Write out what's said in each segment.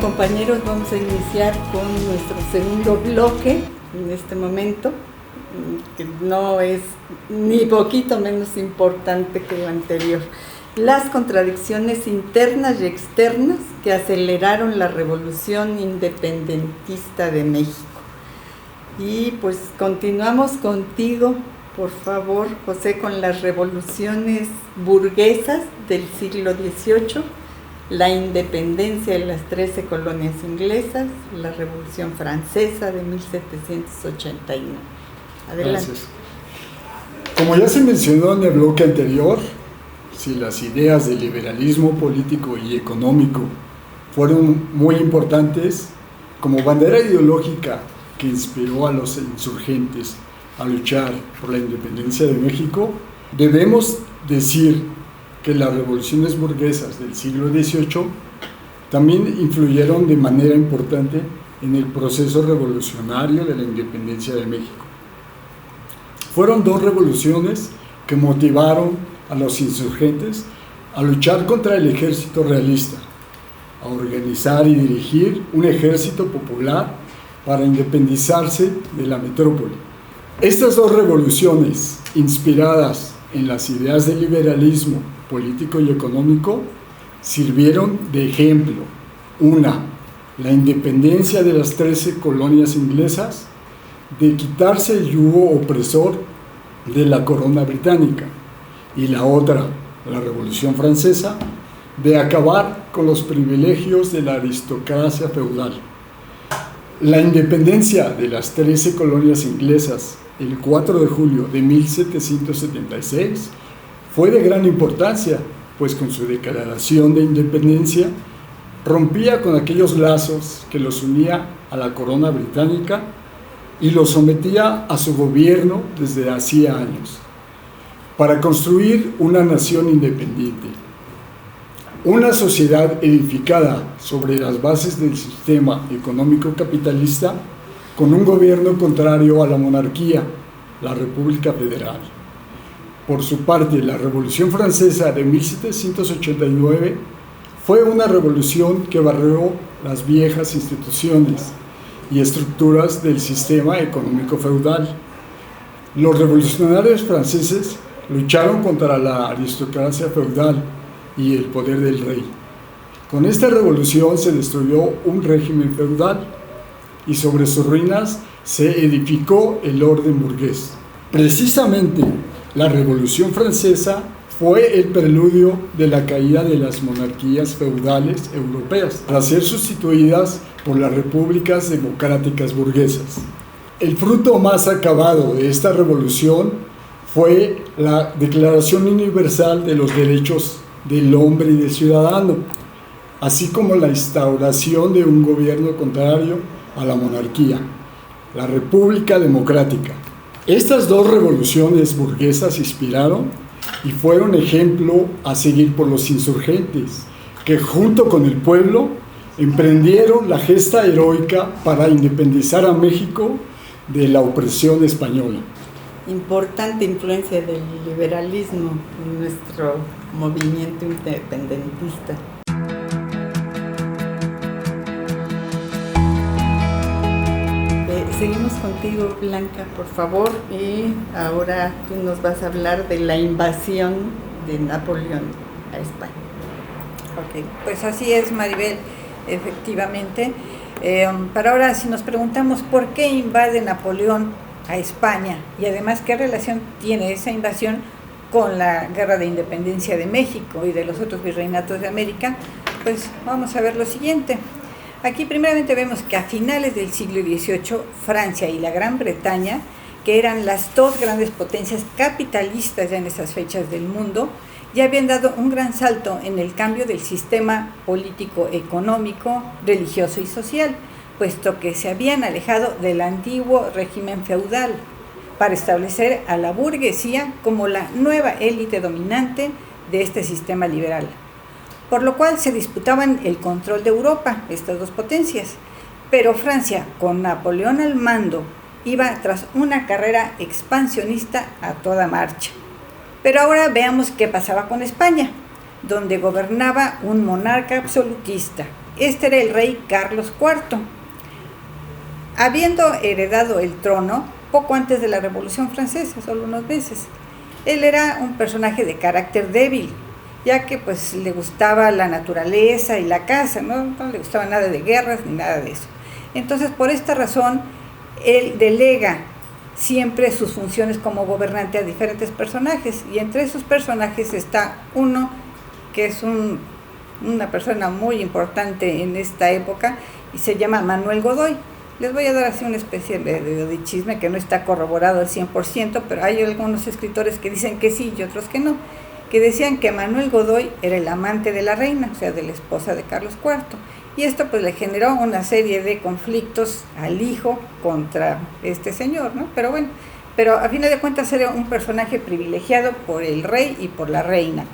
compañeros, vamos a iniciar con nuestro segundo bloque en este momento, que no es ni poquito menos importante que lo anterior. Las contradicciones internas y externas que aceleraron la revolución independentista de México. Y pues continuamos contigo, por favor, José, con las revoluciones burguesas del siglo XVIII, la independencia de las 13 colonias inglesas, la Revolución Francesa de 1789. Adelante. Gracias. Como ya se mencionó en el bloque anterior, si las ideas del liberalismo político y económico fueron muy importantes, como bandera ideológica que inspiró a los insurgentes a luchar por la independencia de México, debemos decir que las revoluciones burguesas del siglo XVIII también influyeron de manera importante en el proceso revolucionario de la independencia de México. Fueron dos revoluciones que motivaron a los insurgentes a luchar contra el ejército realista, a organizar y dirigir un ejército popular para independizarse de la metrópoli. Estas dos revoluciones, inspiradas en las ideas del liberalismo político y económico, sirvieron de ejemplo. Una, la independencia de las 13 colonias inglesas, de quitarse el yugo opresor de la corona británica, y la otra, la Revolución Francesa, de acabar con los privilegios de la aristocracia feudal. La independencia de las 13 colonias inglesas el 4 de julio de 1776 fue de gran importancia, pues con su declaración de independencia rompía con aquellos lazos que los unía a la corona británica y los sometía a su gobierno desde hacía años, para construir una nación independiente. Una sociedad edificada sobre las bases del sistema económico capitalista, con un gobierno contrario a la monarquía, la República Federal. Por su parte, la Revolución Francesa de 1789 fue una revolución que barrió las viejas instituciones y estructuras del sistema económico feudal. Los revolucionarios franceses lucharon contra la aristocracia feudal y el poder del rey. Con esta revolución se destruyó un régimen feudal y sobre sus ruinas se edificó el orden burgués. Precisamente, la Revolución Francesa fue el preludio de la caída de las monarquías feudales europeas, para ser sustituidas por las repúblicas democráticas burguesas. El fruto más acabado de esta revolución fue la Declaración Universal de los Derechos del Hombre y del Ciudadano, así como la instauración de un gobierno contrario a la monarquía, la República Democrática. Estas dos revoluciones burguesas inspiraron y fueron ejemplo a seguir por los insurgentes, que junto con el pueblo emprendieron la gesta heroica para independizar a México de la opresión española. Importante influencia del liberalismo en nuestro movimiento independentista. Seguimos contigo, Blanca, por favor, y ahora tú nos vas a hablar de la invasión de Napoleón a España. Ok, pues así es, Maribel, efectivamente. Para ahora, si nos preguntamos por qué invade Napoleón a España y además qué relación tiene esa invasión con la Guerra de Independencia de México y de los otros virreinatos de América, pues vamos a ver lo siguiente. Aquí primeramente vemos que a finales del siglo XVIII, Francia y la Gran Bretaña, que eran las dos grandes potencias capitalistas ya en esas fechas del mundo, ya habían dado un gran salto en el cambio del sistema político, económico, religioso y social, puesto que se habían alejado del antiguo régimen feudal para establecer a la burguesía como la nueva élite dominante de este sistema liberal, por lo cual se disputaban el control de Europa, estas dos potencias. Pero Francia, con Napoleón al mando, iba tras una carrera expansionista a toda marcha. Pero ahora veamos qué pasaba con España, donde gobernaba un monarca absolutista, Este era el rey Carlos IV. Habiendo heredado el trono poco antes de la Revolución Francesa, solo unos meses, él era un personaje de carácter débil, ya que pues le gustaba la naturaleza y la caza, no le gustaba nada de guerras ni nada de eso. Entonces, por esta razón, él delega siempre sus funciones como gobernante a diferentes personajes, y entre esos personajes está uno que es una persona muy importante en esta época y se llama Manuel Godoy. Les voy a dar así una especie de chisme que no está corroborado al 100%, pero hay algunos escritores que dicen que sí y otros que no, que decían que Manuel Godoy era el amante de la reina, o sea, de la esposa de Carlos IV, y esto pues le generó una serie de conflictos al hijo contra este señor, ¿no? Pero bueno, pero a fin de cuentas era un personaje privilegiado por el rey y por la reina.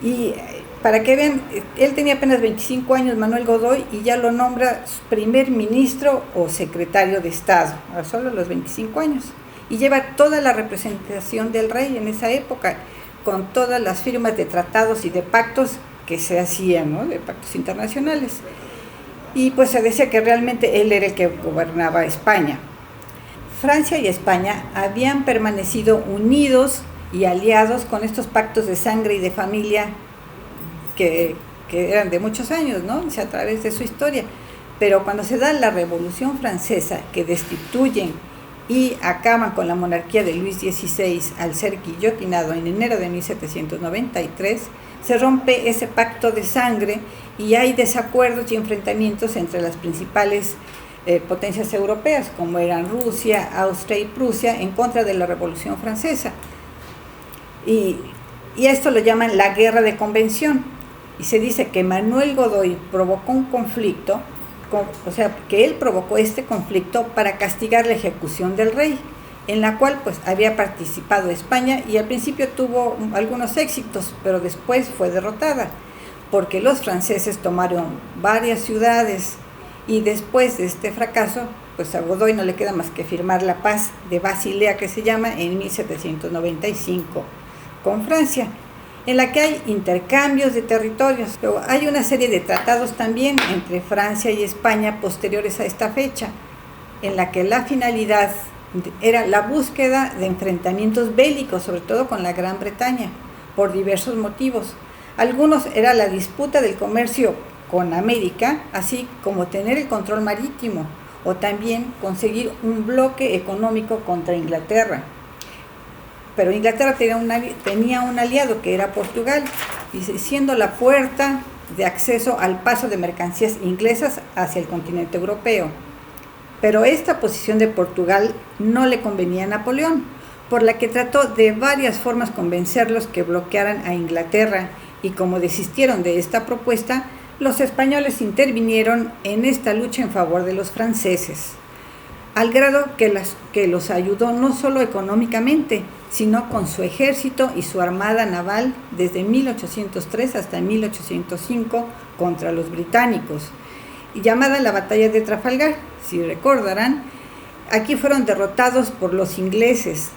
Y para que vean, él tenía apenas 25 años, Manuel Godoy, y ya lo nombra primer ministro o secretario de Estado, a solo los 25 años. Y lleva toda la representación del rey en esa época, con todas las firmas de tratados y de pactos que se hacían, ¿no? De pactos internacionales. Y pues se decía que realmente él era el que gobernaba España. Francia y España habían permanecido unidos y aliados con estos pactos de sangre y de familia que eran de muchos años, ¿no? O sea, a través de su historia. Pero cuando se da la Revolución Francesa, que destituyen y acaban con la monarquía de Luis XVI al ser guillotinado en enero de 1793, se rompe ese pacto de sangre y hay desacuerdos y enfrentamientos entre las principales potencias europeas, como eran Rusia, Austria y Prusia, en contra de la Revolución Francesa. Y esto lo llaman la Guerra de Convención. Y se dice que Manuel Godoy provocó un conflicto, o sea, que él provocó este conflicto para castigar la ejecución del rey, en la cual pues había participado España y al principio tuvo algunos éxitos, pero después fue derrotada, porque los franceses tomaron varias ciudades y después de este fracaso, pues a Godoy no le queda más que firmar la paz de Basilea, que se llama, en 1795 con Francia, en la que hay intercambios de territorios, pero hay una serie de tratados también entre Francia y España posteriores a esta fecha, en la que la finalidad era la búsqueda de enfrentamientos bélicos, sobre todo con la Gran Bretaña, por diversos motivos. Algunos era la disputa del comercio con América, así como tener el control marítimo, o también conseguir un bloque económico contra Inglaterra. Pero Inglaterra tenía un aliado que era Portugal, y siendo la puerta de acceso al paso de mercancías inglesas hacia el continente europeo. Pero esta posición de Portugal no le convenía a Napoleón, por la que trató de varias formas convencerlos que bloquearan a Inglaterra, y como desistieron de esta propuesta, los españoles intervinieron en esta lucha en favor de los franceses, al grado que los ayudó no solo económicamente, sino con su ejército y su armada naval desde 1803 hasta 1805 contra los británicos, y llamada la Batalla de Trafalgar. Si recordarán, aquí fueron derrotados por los ingleses,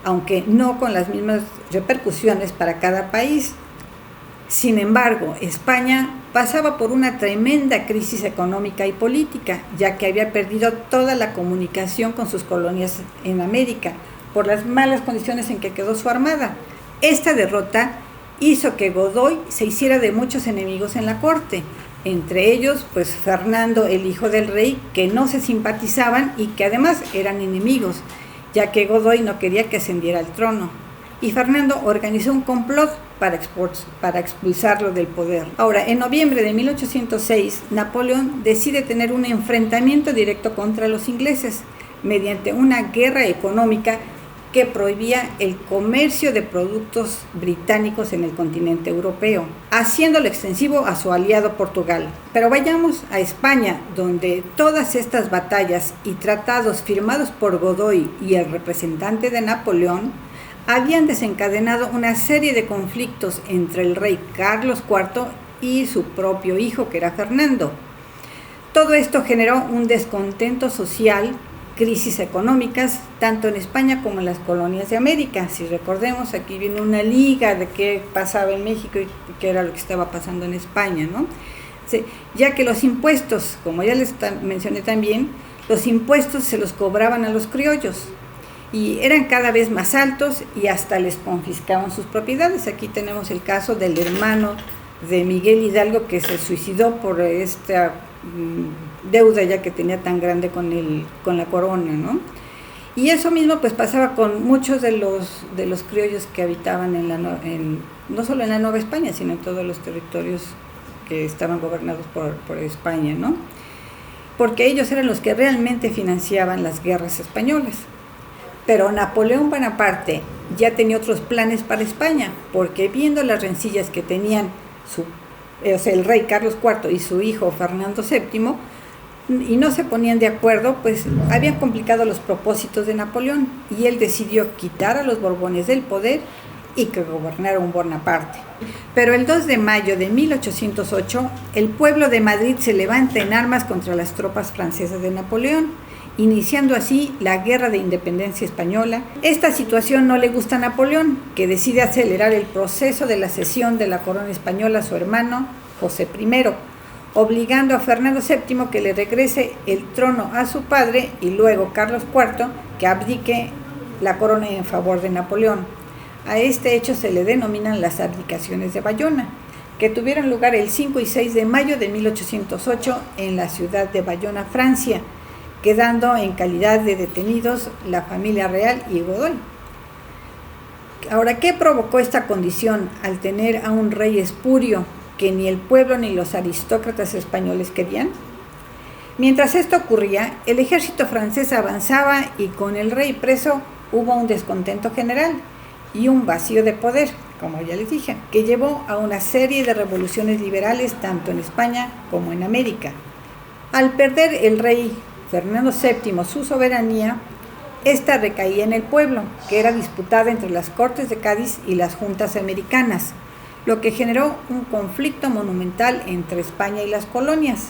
aunque no con las mismas repercusiones para cada país. Sin embargo, España pasaba por una tremenda crisis económica y política, ya que había perdido toda la comunicación con sus colonias en América, por las malas condiciones en que quedó su armada. Esta derrota hizo que Godoy se hiciera de muchos enemigos en la corte, entre ellos pues Fernando, el hijo del rey, que no se simpatizaban y que además eran enemigos, ya que Godoy no quería que ascendiera al trono. Y Fernando organizó un complot para expulsarlo del poder. Ahora, en noviembre de 1806, Napoleón decide tener un enfrentamiento directo contra los ingleses, mediante una guerra económica que prohibía el comercio de productos británicos en el continente europeo, haciéndolo extensivo a su aliado Portugal. Pero vayamos a España, donde todas estas batallas y tratados firmados por Godoy y el representante de Napoleón habían desencadenado una serie de conflictos entre el rey Carlos IV y su propio hijo, que era Fernando. Todo esto generó un descontento social, crisis económicas, tanto en España como en las colonias de América. Si recordemos, aquí viene una liga de qué pasaba en México y qué era lo que estaba pasando en España, ¿no? Sí, ya que los impuestos, como ya les mencioné también, los impuestos se los cobraban a los criollos y eran cada vez más altos y hasta les confiscaban sus propiedades. Aquí tenemos el caso del hermano de Miguel Hidalgo, que se suicidó por esta deuda ya que tenía tan grande con la corona, ¿no? Y eso mismo pues pasaba con muchos de los criollos que habitaban no solo en la Nueva España, sino en todos los territorios que estaban gobernados por España, ¿no? Porque ellos eran los que realmente financiaban las guerras españolas. Pero Napoleón Bonaparte ya tenía otros planes para España, porque viendo las rencillas que tenían el rey Carlos IV y su hijo Fernando VII, y no se ponían de acuerdo, pues habían complicado los propósitos de Napoleón, y él decidió quitar a los Borbones del poder y que gobernara un Bonaparte. Pero el 2 de mayo de 1808, el pueblo de Madrid se levanta en armas contra las tropas francesas de Napoleón, iniciando así la Guerra de Independencia Española. Esta situación no le gusta a Napoleón, que decide acelerar el proceso de la cesión de la corona española a su hermano José I, obligando a Fernando VII que le regrese el trono a su padre y luego Carlos IV que abdique la corona en favor de Napoleón. A este hecho se le denominan las abdicaciones de Bayona, que tuvieron lugar el 5 y 6 de mayo de 1808 en la ciudad de Bayona, Francia, quedando en calidad de detenidos la familia real y Godoy. Ahora, ¿qué provocó esta condición al tener a un rey espurio que ni el pueblo ni los aristócratas españoles querían? Mientras esto ocurría, el ejército francés avanzaba y con el rey preso hubo un descontento general y un vacío de poder, como ya les dije, que llevó a una serie de revoluciones liberales tanto en España como en América. Al perder el rey Fernando VII su soberanía, esta recaía en el pueblo, que era disputada entre las Cortes de Cádiz y las Juntas Americanas, lo que generó un conflicto monumental entre España y las colonias,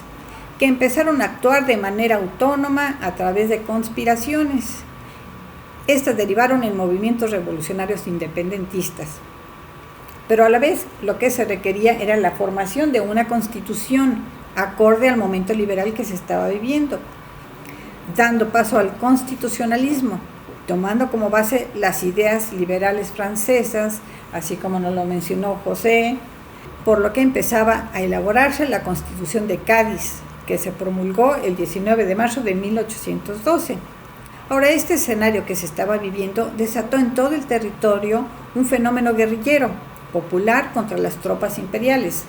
que empezaron a actuar de manera autónoma a través de conspiraciones. Estas derivaron en movimientos revolucionarios independentistas. Pero a la vez, lo que se requería era la formación de una constitución acorde al momento liberal que se estaba viviendo, dando paso al constitucionalismo, tomando como base las ideas liberales francesas, así como nos lo mencionó José, por lo que empezaba a elaborarse la Constitución de Cádiz, que se promulgó el 19 de marzo de 1812. Ahora, este escenario que se estaba viviendo desató en todo el territorio un fenómeno guerrillero, popular contra las tropas imperiales,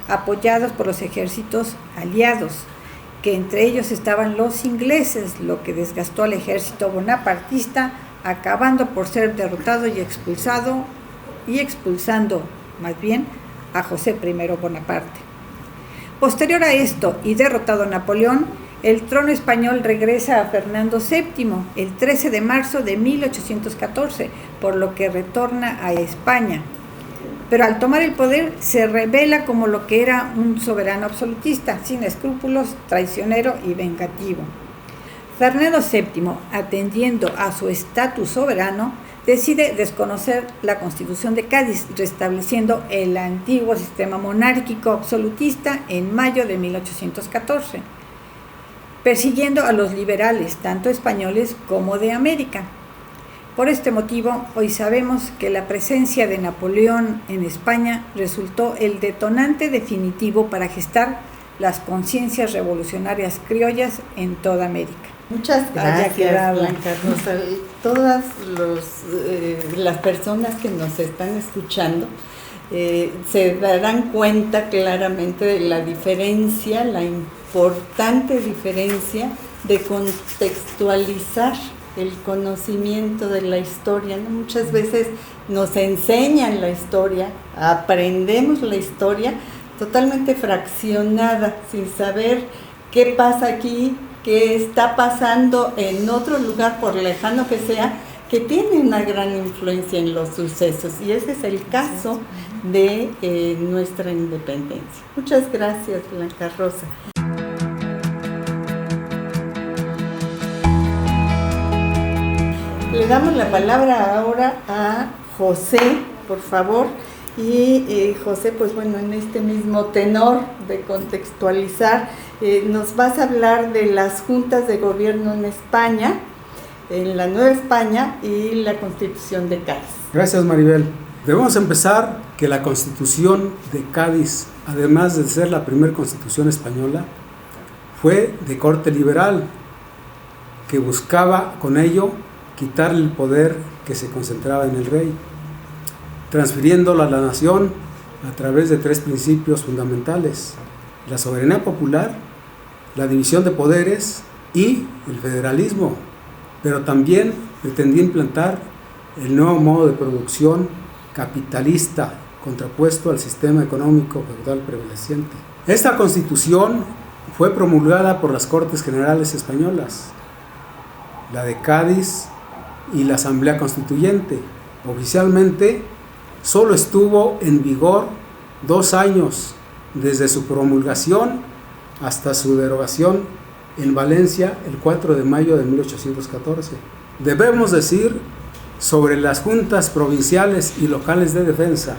apoyados por los ejércitos aliados, que entre ellos estaban los ingleses, lo que desgastó al ejército bonapartista, acabando por ser derrotado y expulsando más bien a José I Bonaparte. Posterior a esto y derrotado a Napoleón, el trono español regresa a Fernando VII el 13 de marzo de 1814, por lo que retorna a España. Pero al tomar el poder se revela como lo que era un soberano absolutista, sin escrúpulos, traicionero y vengativo. Fernando VII, atendiendo a su estatus soberano, decide desconocer la Constitución de Cádiz, restableciendo el antiguo sistema monárquico absolutista en mayo de 1814, persiguiendo a los liberales, tanto españoles como de América. Por este motivo, hoy sabemos que la presencia de Napoleón en España resultó el detonante definitivo para gestar las conciencias revolucionarias criollas en toda América. Muchas gracias, Blanca Rosa. Todas las personas que nos están escuchando se darán cuenta claramente de la diferencia, la importante diferencia de contextualizar el conocimiento de la historia, ¿no? Muchas veces nos enseñan la historia, aprendemos la historia totalmente fraccionada, sin saber qué pasa aquí, qué está pasando en otro lugar, por lejano que sea, que tiene una gran influencia en los sucesos. Y ese es el caso de nuestra independencia. Muchas gracias, Blanca Rosa. Le damos la palabra ahora a José, por favor, Y José, pues bueno, en este mismo tenor de contextualizar, nos vas a hablar de las juntas de gobierno en España, en la Nueva España y la Constitución de Cádiz. Gracias, Maribel. Debemos empezar que la Constitución de Cádiz, además de ser la primera Constitución española, fue de corte liberal, que buscaba con ello quitarle el poder que se concentraba en el rey, transfiriéndolo a la nación a través de 3 principios fundamentales: la soberanía popular, la división de poderes y el federalismo, pero también pretendía implantar el nuevo modo de producción capitalista contrapuesto al sistema económico feudal prevaleciente. Esta Constitución fue promulgada por las Cortes Generales Españolas, la de Cádiz y la Asamblea Constituyente. Oficialmente solo estuvo en vigor 2 años, desde su promulgación hasta su derogación en Valencia el 4 de mayo de 1814. Debemos decir sobre las juntas provinciales y locales de defensa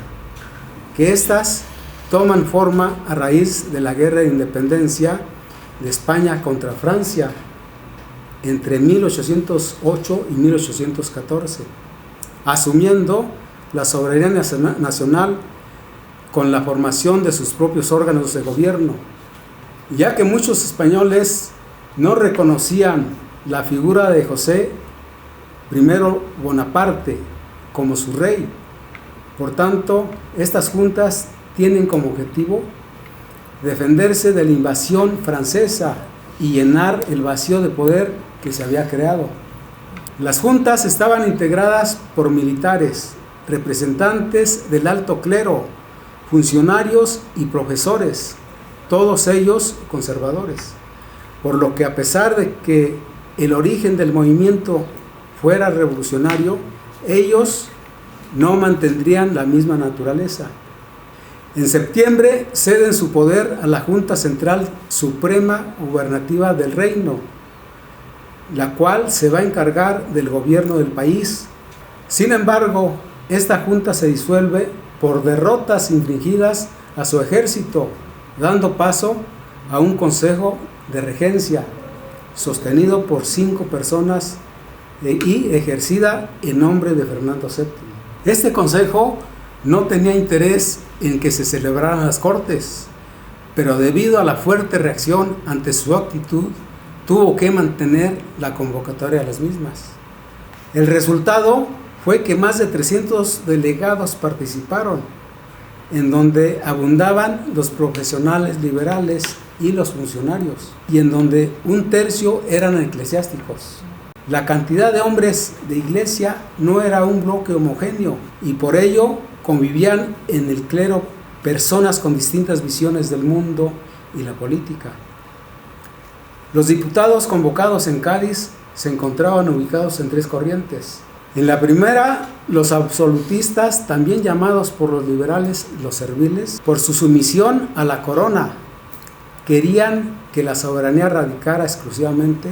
que éstas toman forma a raíz de la guerra de independencia de España contra Francia entre 1808 y 1814, asumiendo la soberanía nacional con la formación de sus propios órganos de gobierno, ya que muchos españoles no reconocían la figura de José I Bonaparte como su rey. Por tanto, estas juntas tienen como objetivo defenderse de la invasión francesa y llenar el vacío de poder que se había creado. Las juntas estaban integradas por militares, representantes del alto clero, funcionarios y profesores, todos ellos conservadores, por lo que a pesar de que el origen del movimiento fuera revolucionario, ellos no mantendrían la misma naturaleza. En septiembre ceden su poder a la Junta Central Suprema Gubernativa del Reino, la cual se va a encargar del gobierno del país. Sin embargo, esta junta se disuelve por derrotas infligidas a su ejército, dando paso a un consejo de regencia sostenido por 5 personas y ejercida en nombre de Fernando VII. Este consejo no tenía interés en que se celebraran las cortes, pero debido a la fuerte reacción ante su actitud, tuvo que mantener la convocatoria a las mismas. El resultado fue que más de 300 delegados participaron, en donde abundaban los profesionales liberales y los funcionarios, y en donde 1/3 eran eclesiásticos. La cantidad de hombres de iglesia no era un bloque homogéneo, y por ello convivían en el clero personas con distintas visiones del mundo y la política. Los diputados convocados en Cádiz se encontraban ubicados en 3 corrientes. En la primera, los absolutistas, también llamados por los liberales los serviles, por su sumisión a la corona, querían que la soberanía radicara exclusivamente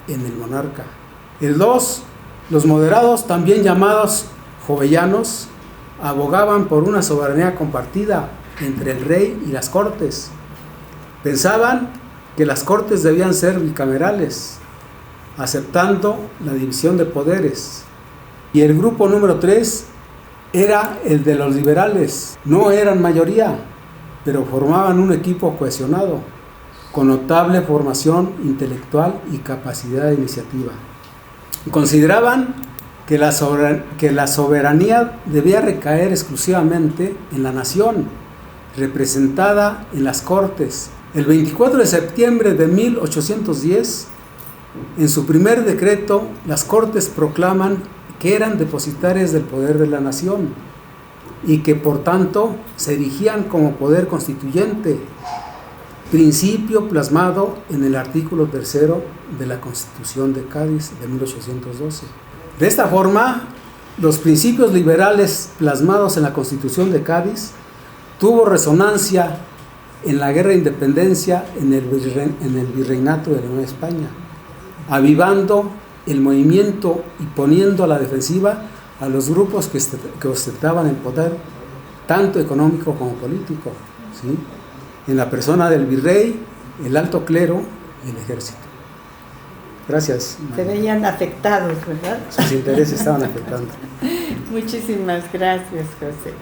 en el monarca. El 2, los moderados, también llamados jovellanos, abogaban por una soberanía compartida entre el rey y las cortes. Pensaban que las cortes debían ser bicamerales, aceptando la división de poderes. Y el grupo número 3 era el de los liberales. No eran mayoría, pero formaban un equipo cohesionado, con notable formación intelectual y capacidad de iniciativa. Consideraban que la soberanía debía recaer exclusivamente en la nación, representada en las cortes. El 24 de septiembre de 1810, en su primer decreto, las cortes proclaman que eran depositarias del poder de la nación y que por tanto se erigían como poder constituyente, principio plasmado en el artículo 3 de la Constitución de Cádiz de 1812. De esta forma, los principios liberales plasmados en la Constitución de Cádiz tuvo resonancia en la guerra de independencia en el virreinato de la Nueva España, avivando el movimiento y poniendo a la defensiva a los grupos que ostentaban el poder tanto económico como político, ¿sí? En la persona del virrey, el alto clero y el ejército. Gracias. Se veían afectados, ¿verdad? Sus intereses estaban afectando. Muchísimas gracias, José.